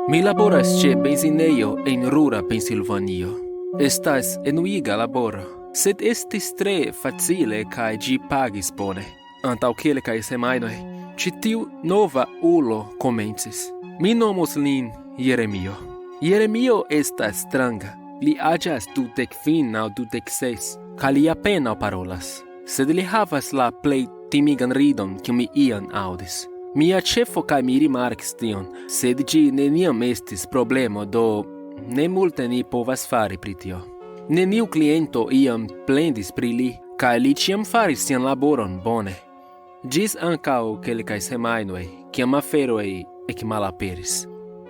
Mi laboras ĉe benzinejo en rura Pensilvanio. Estas enuiga laboro, sed estis tre facile kaj ĝi pagis bone. Antaŭ kelkaj semajnoj, ĉi tiu nova ulo komencis. Mi nomos lin Jeremio. Jeremio estas stranga. Li aĝas 25 aŭ 26, kaj li apenaŭ parolas. Sed li havas la plej timigan ridon, kiun mi iam aŭdis. Mia ĉefo kaj mi rimarkis tion, sed ĝi neniam estis problemo, do ne multe ni povas fari pri tio. Neniu kliento iam plendis pri li, kaj li ĉiam faris sian laboron bone. Ĝis ankaŭ kelkaj semajnoj, kiam aferoj ekmalaperis.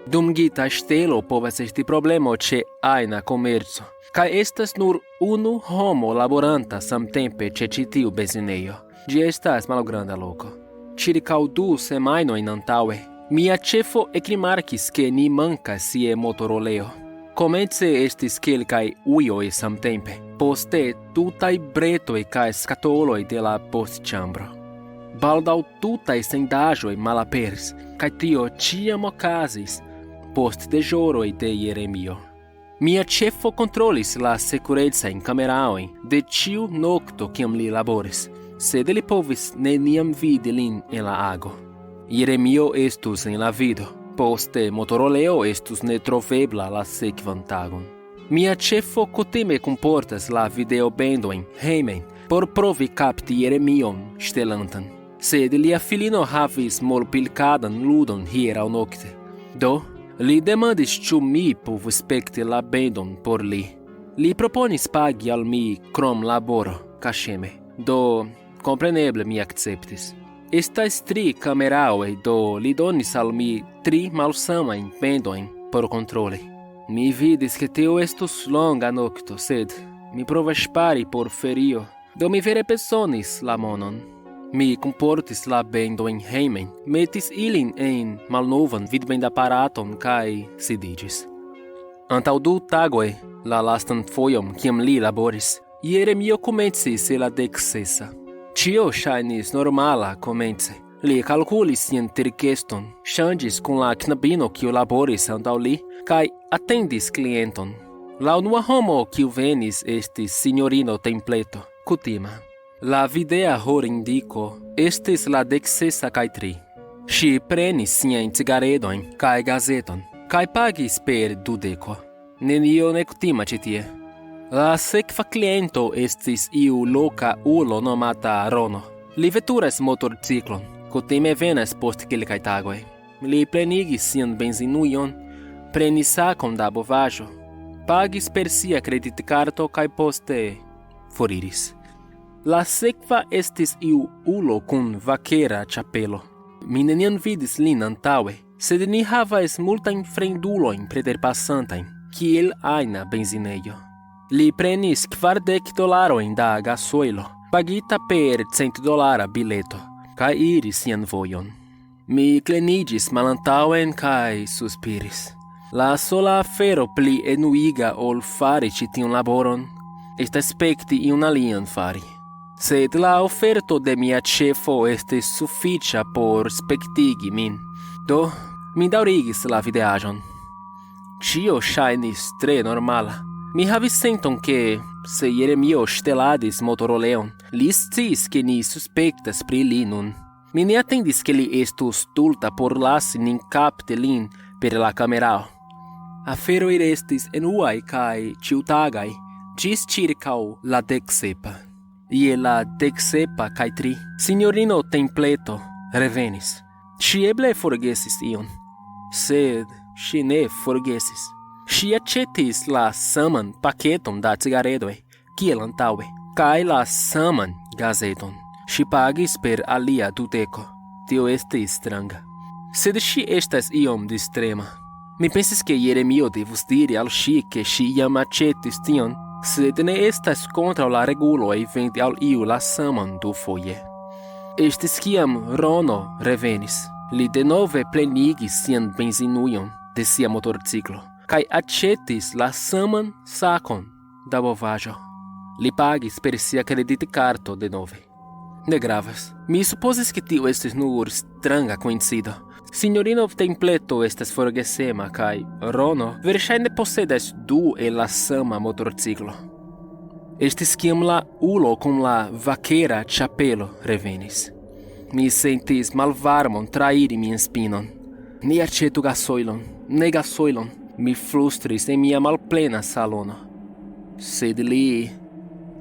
Dum gita ŝtelo povas esti problemo ĉe ajna komerco, kaj estas nur unu homo laboranta samtempe ĉe ĉi tiu benzinejo. Ĝi estas malgranda loko. Ĉirkaŭ 2 semajnojn antaŭe, mia ĉefo ekrimarkis ke ni mankas ie motoroleo. Komence estis kelkaj ujoj samtempe, poste tutaj bretoj kaj skatoloj de la postĉambro. Baldaŭ tutaj sendaĵoj malaperis, kaj tio ĉiam okazis post deĵoroj de Jeremio. Mia ĉefo kontrolis la sekurecajn kameraojn de ĉiu nokto kiam li laboris, sed li povis neniam vidi lin en la ago. Jeremio estus en la vido, poste motoroleo estus netrovebla la sekvan tagon. Mia ĉefo kutime kunportas la videobendojn hejmen por provi kapti Jeremion ŝtelantan, sed lia filino havis molpilkadan ludon hieraŭ nokte. Do, li demandis ĉu mi povus spekti la bendon por li. Li proponis pagi al mi krom laboro, kaŝeme. Do, kompreneble mi akceptis. Estas 3 kameraoj, do li donis al mi 3 malsamajn bendojn por kontroli. Mi vidis ke tio estus longa nokto, sed mi provas ŝpari por ferio, do mi vere bezonis la monon. Mi kunportis la bendojn hejmen, metis ilin en malnovan vidbendaparaton kaj sidiĝis. Antaŭ 2 tagoj, la lastan fojon kiam li laboris, Jeremio komencis la 16. Ĉio ŝajnis normala komence. Li kalkulis sian tirkeston, ŝanĝis kun la knabino kiu laboris antaŭ li, kaj atendis klienton. La unua homo kiu venis estis sinjorino Templeto, kutima. La videa horindiko estis la 16 kaj 3. Ŝi prenis siajn cigaredojn kaj gazeton, kaj pagis per 20. Nenio nekutima ĉi tie. La sekva kliento estis iu loka ulo nomata Rono. Li veturas motorciklon, kutime venas post kelkaj tagoj. Li plenigis sian benzinujon, prenis sakon da bovaĵo, pagis per sia kreditkarto kaj poste foriris. La sekva estis iu ulo kun vakera ĉapelo. Mi neniam vidis lin antaŭe, sed ni havas multajn fremdulojn preterpasantajn, kiel ajna benzinejo. Li prenis $40 da gasojlo, pagita per $100 bileto, kaj iris sian vojon. Mi kleniĝis malantaŭen kaj suspiris. La sola afero pli enuiga ol fari ĉi tiun laboron estas spekti iun alian fari. Sed la oferto de mia ĉefo estis sufiĉa por spektigi min. Do, mi daŭrigis la videaĵon. Ĉio ŝajnis tre normala. Mi havis senton ke, se Jeremio ŝteladis motoroleon, li sciis ke ni suspektas pri li nun. Mi ne atendis ke li estus stulta por lasi nin kapti lin per la kamerao. Aferoj restis enuaj kaj ĉiutagaj ĝis ĉirkaŭ la 17. Je la 17 kaj 3, sinjorino Templeto revenis. Ŝi eble forgesis ion, sed ŝi ne forgesis. Ŝi aĉetis la saman paketon da cigaredoj, kiel antaŭe, kaj la saman gazeton. Ŝi pagis per alia 20. Tio estis stranga. Sed ŝi estas iom distrema. Mi pensis ke Jeremio devus diri al ŝi ke ŝi jam aĉetis tion, sed ne estas kontraŭ la reguloj vendi al iu la saman 2 foje. Estis kiam Rono revenis. Li denove plenigis sian benzinujon de sia motorciklo, kaj aĉetis la saman sakon da bovaĵo. Li pagis per sia kreditkarto denove. Ne gravas. Mi supposis che tio estis nur stranga coincido. Signorino Templeto estas forgesema, kai Rono verŝajne posedas du el la sama motorciklo. Estis kiam la ulo kun la vaquera ĉapelo revenis. Mi sentis malvarmon trairi mian spinon. Ni aĉetu gasoilon, ne gasoilon, mi flustris en mia malplena salono. Sed li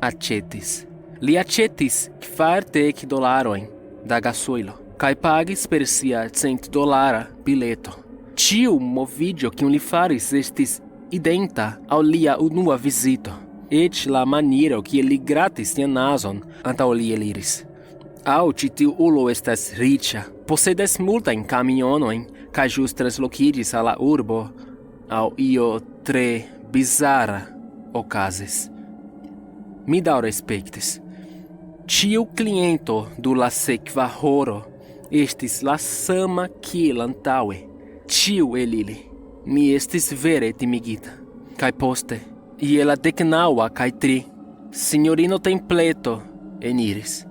aĉetis. Li aĉetis $40 da gasoilo, kaj pagis per sia $100 bileto. Ĉiu moviĝo kiun li faris estis identa al lia unua vizito. Eĉ la maniero kiel li gratis sian nazon antaŭ li eliris. Aŭ ĉi tiu ulo estas riĉa, posedas multajn kamionojn kaj ĵus translokiĝis al la urbo, aŭ io tre bizara okazis. Mi daŭre spektis. Ĉiu kliento du la sekva horo estis la sama kiel antaŭe. Ĉiu el ili. Mi estis vere timigita. Kaj poste, je la 19:03, Signorino Templeto eniris.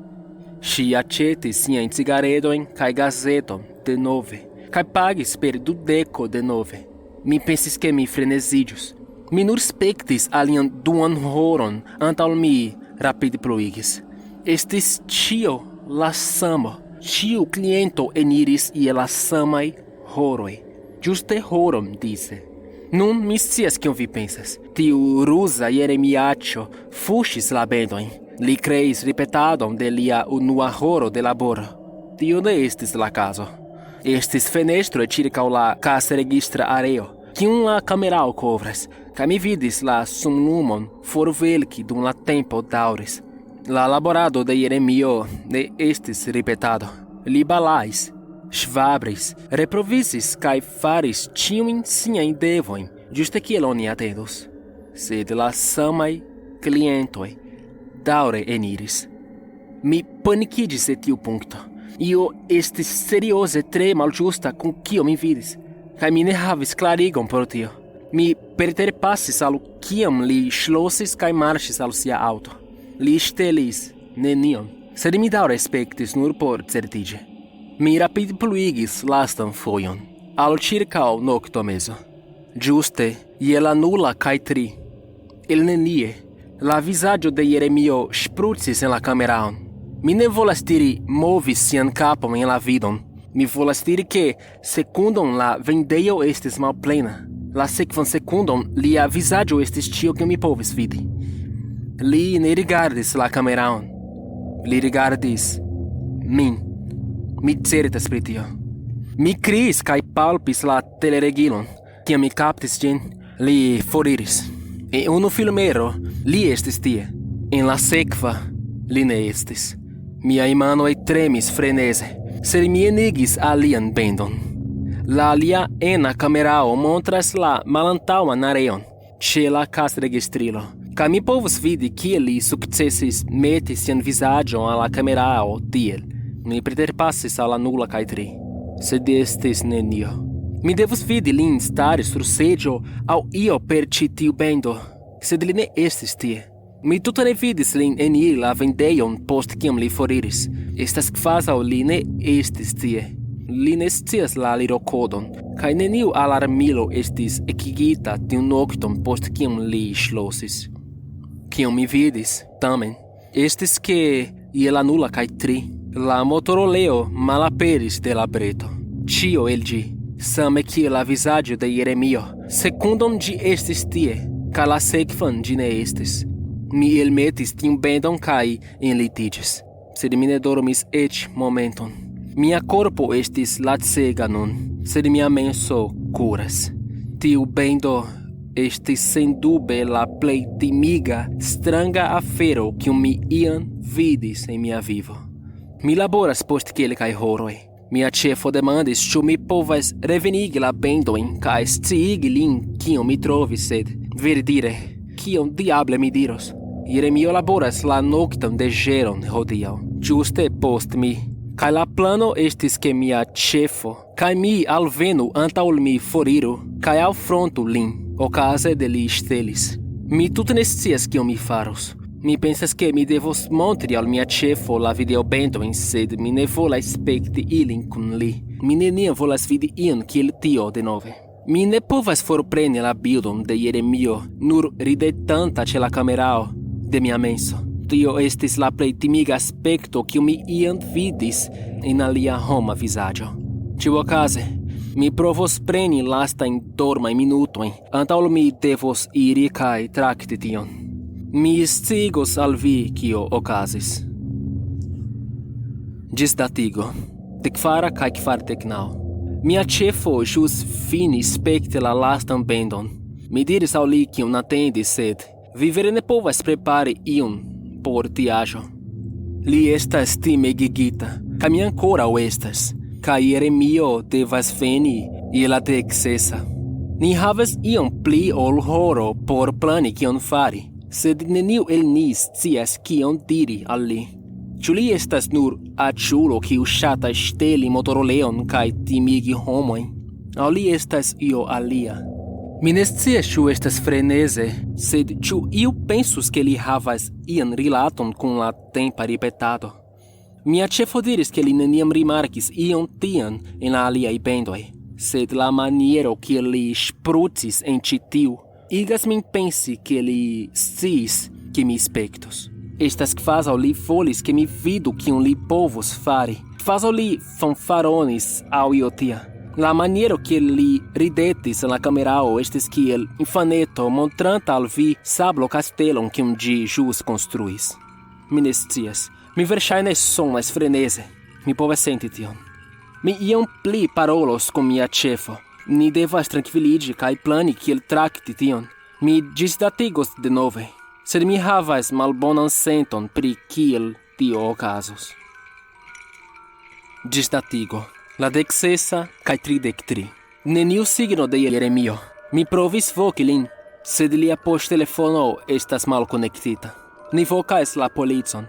Ŝi aĉetis siajn cigaredojn kaj gazeton denove, kaj pagis per $20. Mi pensis ke mi freneziĝus. Mi nur spektis alian duan horon antaŭ mi rapide pluigis. Estis ĉio la samo. Ĉiu kliento eniris je la samaj horoj. Ĝuste horon, dise. Nun mi scias kion vi pensas. Tiu ruza Jeremiaĉo fuŝis la bendojn. Li kreis ripetadon de lia unua horo de laboro. Tio ne estis la kazo. Estis fenestroj ĉirkaŭ la kasregistra areo, kiun la kamerao kovras, kaj mi vidis la sunlumon forvelki dum la tempo daŭris. La laborado de Jeremio ne estis ripetado. Li balais, ŝvabris, reprovisis kaj faris ĉiujn siajn devojn, ĝuste kiel oni atendus. Sed la samaj klientoj daŭre eniris. Mi panikiĝis de tiu punkto. Io estis serioze tre malĝusta kun kio mi vidis, kaj mi ne havis klarigon por tio. Mi preterpasis al kiam li ŝlosis kaj marŝis al sia aŭto. Li ŝtelis nenion, sed mi daŭre spektis nur por certiĝi. Mi rapide pluigis lastan fojon, al ĉirkaŭ noktomezo. Ĝuste je la 0:03, el nenie, la vizaĝo de Jeremio ŝprucis en la kameraon. Mi ne volas diri movis sian kapon en la vidon. Mi volas diri ke sekundon la vendejo estis malplena. La sekvan sekundon lia vizaĝo estis ĉio kion mi povis vidi. Li ne rigardis la kameraon. Li rigardis min. Mi certas pri tio. Mi kriis kaj palpis la teleregilon. Kiam mi kaptis ĝin, li foriris. En unu filmero li estis tie. En la sekva li ne estis. Miaj manoj tremis freneze, sed mi enigis alian bendon. La alia ena kamerao montras la malantaŭan areon ĉe la kasregistrilo. Kaj mi povus vidi kiel li sukcesis meti sian vizaĝon al la kamerao tiel. Mi preterpasis al la 0:03, sed estis nenio. Mi devus vidi lin stari sur seĝo aŭ io per ĉi tiu bendo, sed li ne estis tie. Mi tute ne vidis lin eniri la vendejon post kiam li foriris. Estas kvazaŭ li ne estis tie. Li ne scias la alirokodon, kaj neniu alarmilo estis ekigita tiun nokton post kiam li ŝlosis. Kiam mi vidis, tamen, estis ke je la 0:03, la motoroleo malaperis de la breto. Ĉio el ĝi, same kiel la vizaĝo de Jeremio, sekundon ĝi estis tie, kaj la sekvan ĝi ne estis. Mi elmetis tiun bendon kaj enlitiĝis, sed mi ne dormis eĉ momenton. Mia korpo estis lacega nun, sed mia menso kuras. Tiu bendo estis sendube la plej timiga, stranga afero kiun mi iam vidis en mia vivo. Mi laboras post kelkaj horoj. Mia ĉefo demandis ĉu mi povas revenigi la bendojn kaj sciigi lin kion mi trovis, sed verdire, kion diable mi diros? Jeremio laboras la nokton deĵeron hodiaŭ, ĝuste post mi. Kaj la plano estis ke mia ĉefo kaj mi alvenu antaŭ mi foriru kaj alfrontu lin, okaze de li ŝtelis. Mi tute ne scias kion mi faros. Mi pensas che mi devos montri al mia cefo la videobendoin, sed mi ne volas spekti ilin kun li. Mi neniam volas vidi ion kiel tio denove. Mi ne povas forpreni la bildon de Jeremio, nur ridetanta ĉe la kamerao de mia menso. Tio estis la plej timiga aspekto kiu mi iam vidis en alia homa vizaĝo. Ĉiuokaze, mi provos preni lastajn dormajn minutojn, antaŭ ol mi devos iri kaj trakti tion. Mi sciigos al vi kio okazis. Ĝisdatigo. 14 kaj 49. Mia ĉefo ĵus finis spekti la lastan bendon. Mi diris al li kion atendi, sed vi vere ne povas prepari ion por tiaĵo. Li estas timegigita, kaj mi ankoraŭ estas, kaj Jeremio devas veni je la 16. Ni havas iom pli ol horo por plani kion fari, sed neniu el ni scias kion diri al li. Ĉu li estas nur aĉulo kiu ŝatas ŝteli motoroleon kaj timigi homojn, aŭ li estas io alia? Mi ne scias ĉu estas freneze, sed ĉu iu pensus ke li havas ian rilaton kun la tempa ripetado. Mia ĉefo diris ke li neniam rimarkis ion tian en la aliaj bendoj, sed la maniero kiel li ŝprucis en ĉi tiu igas min pensi ke li sciis ke mi spektos. Estas kvazaŭ li volis ke mi vidu kion li povus fari. Kvazaŭ li fanfaronis aŭ io tia. La maniero kiel li ridetis en la kamerao estis kiel infaneto montranta al vi sablo kastelon kiun ĝi ĵus konstruis. Mi ne scias. Mi verŝajne sonas freneze. Mi povas senti tion. Mi iom pli parolos kun mia ĉefo. Ni devas trankviliĝi kaj plani kiel trakti tion. Mi ĝisdatigos denove. Sed mi havas malbonan senton pri kiel tio okazos. Ĝisdatigo. La 16 kaj 33. Neniu signo de Jeremio. Mi provis voki lin, sed lia poŝtelefono estas malkonektita. Ni vokas la policon.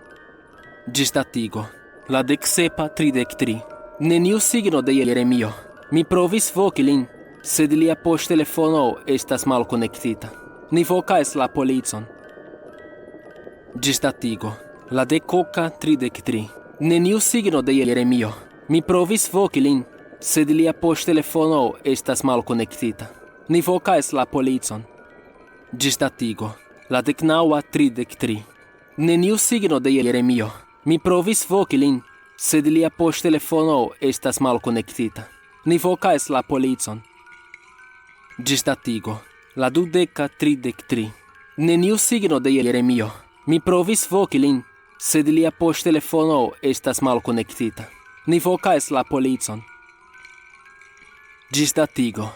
Ĝisdatigo. La 17:33. Neniu signo de Jeremio. Mi provis voki lin, sed lia poŝtelefono estas malkonektita. Ni vokas la policon. Ĝisdatigo. La 10:33. Neniu signo de Jeremio. Mi provis voki lin, sed lia poŝtelefono estas malkonektita. Ni vokas la policon. Ĝisdatigo. La 19:33. Neniu signo de Jeremio. Mi provis voki lin, sed lia poŝtelefono estas malkonektita. Ni vokas la policon. Ĝisdatigo. La 20:33. Neniu signo de Jeremio. Mi provis voki lin, sed lia poŝtelefono estas malkonektita. Ni vokas la policon. Ĝisdatigo.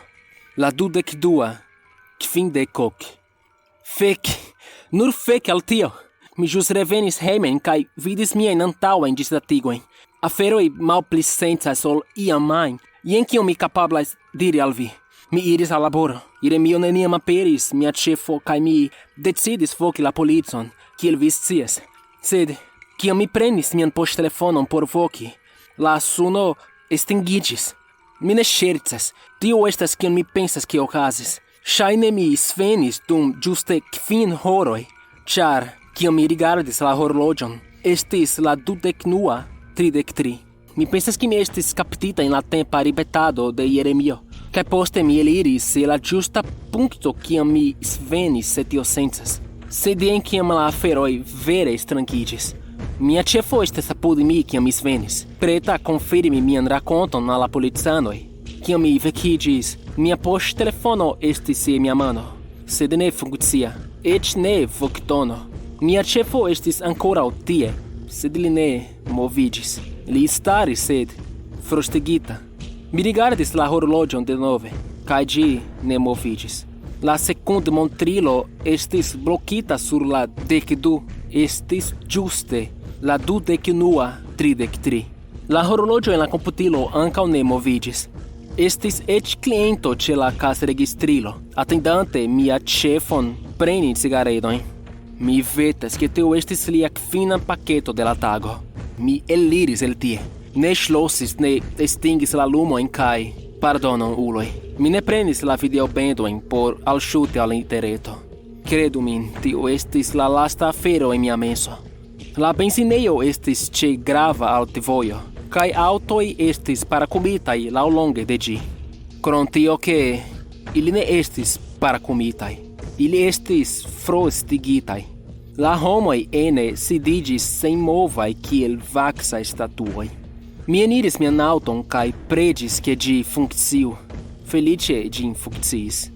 La 22:50. Fek! Nur fek al tio! Mi ĵus revenis hejmen kaj vidis miajn antaŭajn ĝisdatigojn. Aferoj malpli sencas ol iam ajn. Jen kion mi kapablas diri al vi. Mi iris al laboro. Jeremio neniam aperis, mia ĉefo kaj mi decidis voki la policon, kiel vi scias. Sed, kiam mi prenis mian poŝtelefonon por voki, la suno estingiĝis. Mi ne ŝercas. Tio estas kion mi pensas ke okazis. Ŝajne mi svenis dum ĝuste 5 horoj, ĉar kiam mi rigardis la horloĝon, estis la 22:33. Mi pensas ke mi estis kaptita en la tempa ripetado de Jeremio, kaj poste mi eliris je la ĝusta punkto kiam mi svenis, se tio sencas. Sed jen kiam la aferoj vere strangiĝis. Mia ĉefo estas apud mi kiam mi svenis, preta konfirmi mian rakonton al la policanoj. Kiam mi vekiĝis, mia poŝtelefono estis je mia mano, sed ne funkcia, eĉ ne voktono. Mia ĉefo estis ankoraŭ tie, sed li ne moviĝis. Li staris, sed frostigita. Mi rigardis la horloĝon denove, kaj ĝi ne moviĝis. La sekundmontrilo estis blokita sur la 12, estis ĝuste la 21:33. La horloĝo en la komputilo ankaŭ ne moviĝis. Estis eĉ kliento ĉe la kasregistrilo, atendante mia ĉefon preni cigaredojn. Mi vetas ke tio estis lia kvina paketo de la tago. Mi eliris el tie. Ne ŝlosis, ne estingis la lumojn kaj, pardonon uloj, mi ne prenis la videobendojn por alŝuti al interreto. credu min, tio estis la lasta afero en mia menso. La benzinejo estis ĉe grava altivojo, kaj aŭtoj estis parakumitaj laŭlonge de ĝi. Krom tio ke ili ne estis parakumitaj, ili estis frostigitaj. La homoj ene sidiĝis senmovaj kiel vaksaj statuoj. Mi eniris mian aŭton kaj preĝis ke ĝi funkciu. Feliĉe ĝi funkciis.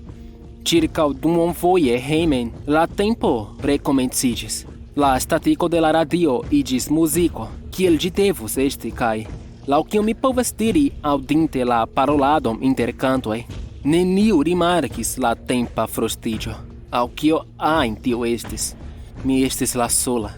Ĉirkaŭ duonvoje hejmen la tempo rekomenciĝis. La statiko de la radio iĝis muziko, kiel ĝi devus esti, kaj laŭ kio mi povas diri aŭdinte la paroladon inter kantoj, neniu rimarkis la tempa frostiĝo, aŭ kio ajn tio estis. Mi estis la sola.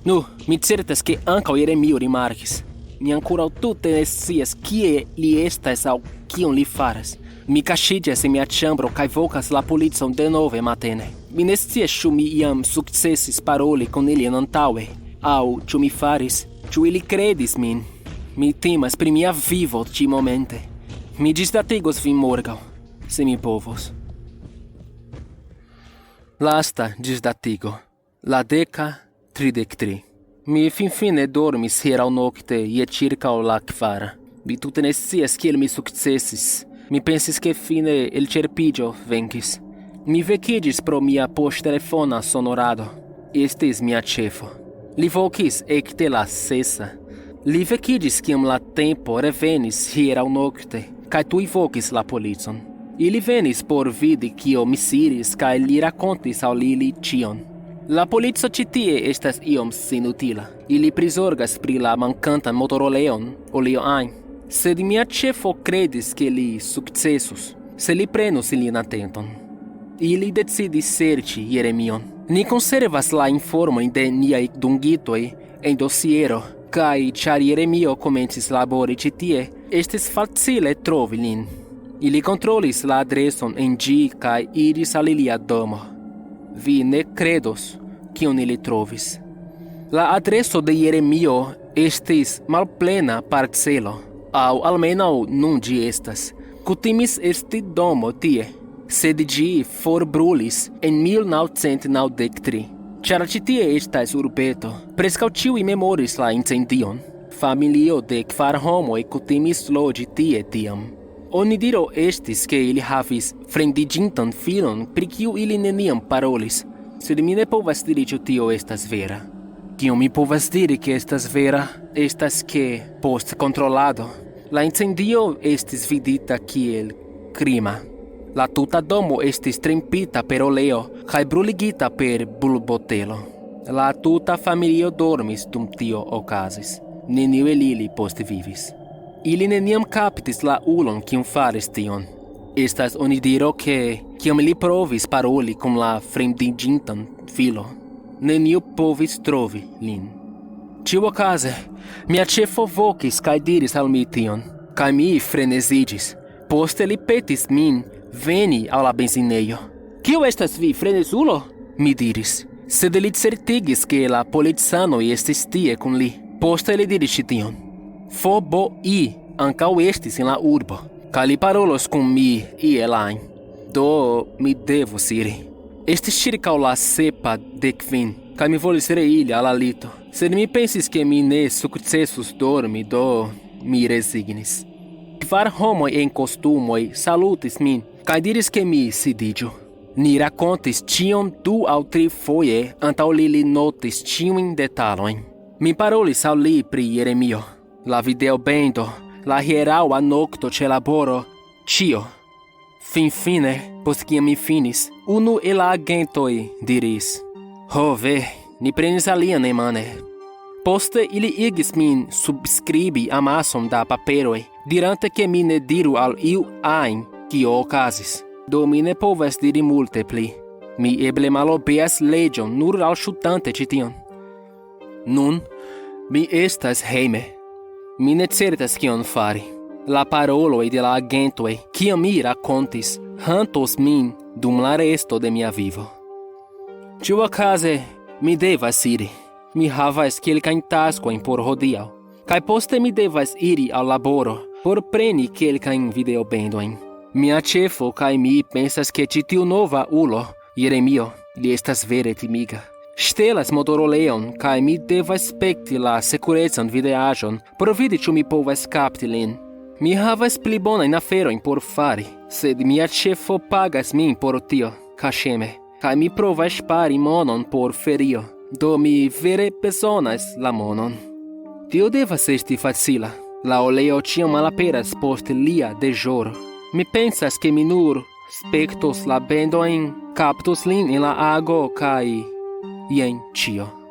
Nu, mi certas ke ankaŭ Jeremio rimarkis. Mi ankoraŭ tute ne scias kie li estas aŭ kion li faras. Mi kaŝiĝas en mia ĉambro kaj vokas la policon denove matene. Mi ne scias ĉu mi jam sukcesis paroli kun ili antaŭe, aŭ ĉu mi faris, ĉu ili kredis min. Mi timas pri mia vivo ĉi-momente. Mi ĝisdatigos vin morgaŭ, se mi povos. Lasta ĝisdatigo. La 10:33. Mi finfine dormis hieraŭnokte je ĉirkaŭ la 4. Mi tute ne scias kiel mi sukcesis. Mi pensis ke fine elĉerpiĝo venkis. Mi vekiĝis pro mia poŝtelefona sonorado. Estis mia ĉefo. Li vokis ekde la 6. Li vekiĝis kiam la tempo revenis hieraŭnokte kaj tuj vokis la policon. Ili venis por vidi kio mi siris kaj li rakontis al ili ĉion. La polico ĉi tie estas iom senutila. Ili prizorgas pri la mankantan motoroleon aŭ io ajn. Sed mia ĉefo kredis ke li sukcesus, se li prenus ilin atenton. Ili decidis serĉi Jeremion. Ni konservas la informojn de niaj dungitoj en dosiero, kaj ĉar Jeremio komencis labori ĉi tie, estis facile trovi lin. Ili kontrolis la adreson en ĝi kaj iris al ilia domo. Vi ne kredos kion ili trovis. La adreso de Jeremio estis malplena parcelo, aŭ almenaŭ nun ĝi estas. Kutimis esti domo tie, sed ĝi forbrulis en 1993. Ĉar ĉi tie estas urbeto, preskaŭ ĉiuj memoris la incendion. Familio de 4 homoj kutimis loĝi tie tiam. Onidiro estis ke ili havis fremdiĝintan filon pri kiu ili neniam parolis, sed mi ne povas diri ĉu tio estas vera. Kion mi povas diri ke estas vera, estas ke post kontrolado la incendio estis vidita kiel krima. La tuta domo estis trempita per oleo kaj bruligita per bulbotelo. La tuta familio dormis dum tio okazis. Neniu el ili postvivis. Ili neniam kaptis la ulon kiun faris tion. Estas onidiro ke kiam li provis paroli kun la fremdiĝintan filo, neniu povis trovi lin. Ĉiuokaze, mia ĉefo vokis kaj diris al mi tion, kaj mi freneziĝis. Poste li petis min veni al la benzinejo. Kio estas vi, frenezulo? Mi diris, sed li certigis ke la policanoj estis tie kun li. Poste li diris ĉi tion. Fobo-i ankaŭ estis en la urbo, kaj li parolos kun mi iel ajn. Do mi devus iri. Estis ĉirkaŭ la 7:15, kaj mi volis reiri al la lito. Sed mi pensis ke mi ne sukcesus dormi, do mi rezignis. 4 homoj en kostumoj salutis min kaj diris ke mi sidiĝu. Ni rakontis ĉion 2 aŭ 3 foje antaŭ li notis ĉiujn detalojn. Mi parolis al li pri Jeremio, la videobendo, la hieraŭa nokto ĉe laboro, ĉio. Finfine, post kiam mi finis, unu el la agentoj diris: "Ho ve, ni prenis alian emane." Poste ili igis min subskribi amason da paperoj, dirante ke mi ne diru al iu ajn kio okazis. Do mi ne povas diri multe pli. Mi eble malobeas leĝon nur alŝutante ĉi tion. Nun, mi estas hejme. Mi ne certas kion fari. La paroloj de la agentoj, kiam mi rakontis, hantos min dum la resto de mia vivo. Ĉiuokaze, mi devas iri. Mi havas kelkajn taskojn por hodiaŭ, kaj poste mi devas iri al laboro por preni kelkajn videobendojn. Mia ĉefo kaj mi pensas ke ĉi tiu nova ulo, Jeremio, Li estas vere timiga. Stelas motoroleon, kai mi devas spekti la sekurecon videaĵon por vidi ĉu mi povas kapti lin. Mi havas pli bonajn aferojn por fari, sed mia ĉefo pagas min por tio, kaŝeme, kaj mi provas ŝpari monon por ferio, do mi vere bezonas la monon. Tio devas esti facila. La oleo ĉiam malaperas post lia deĵoro. Mi pensas ke mi nur spektos la bendojn, kaptos lin en la ago kaj jen ĉio.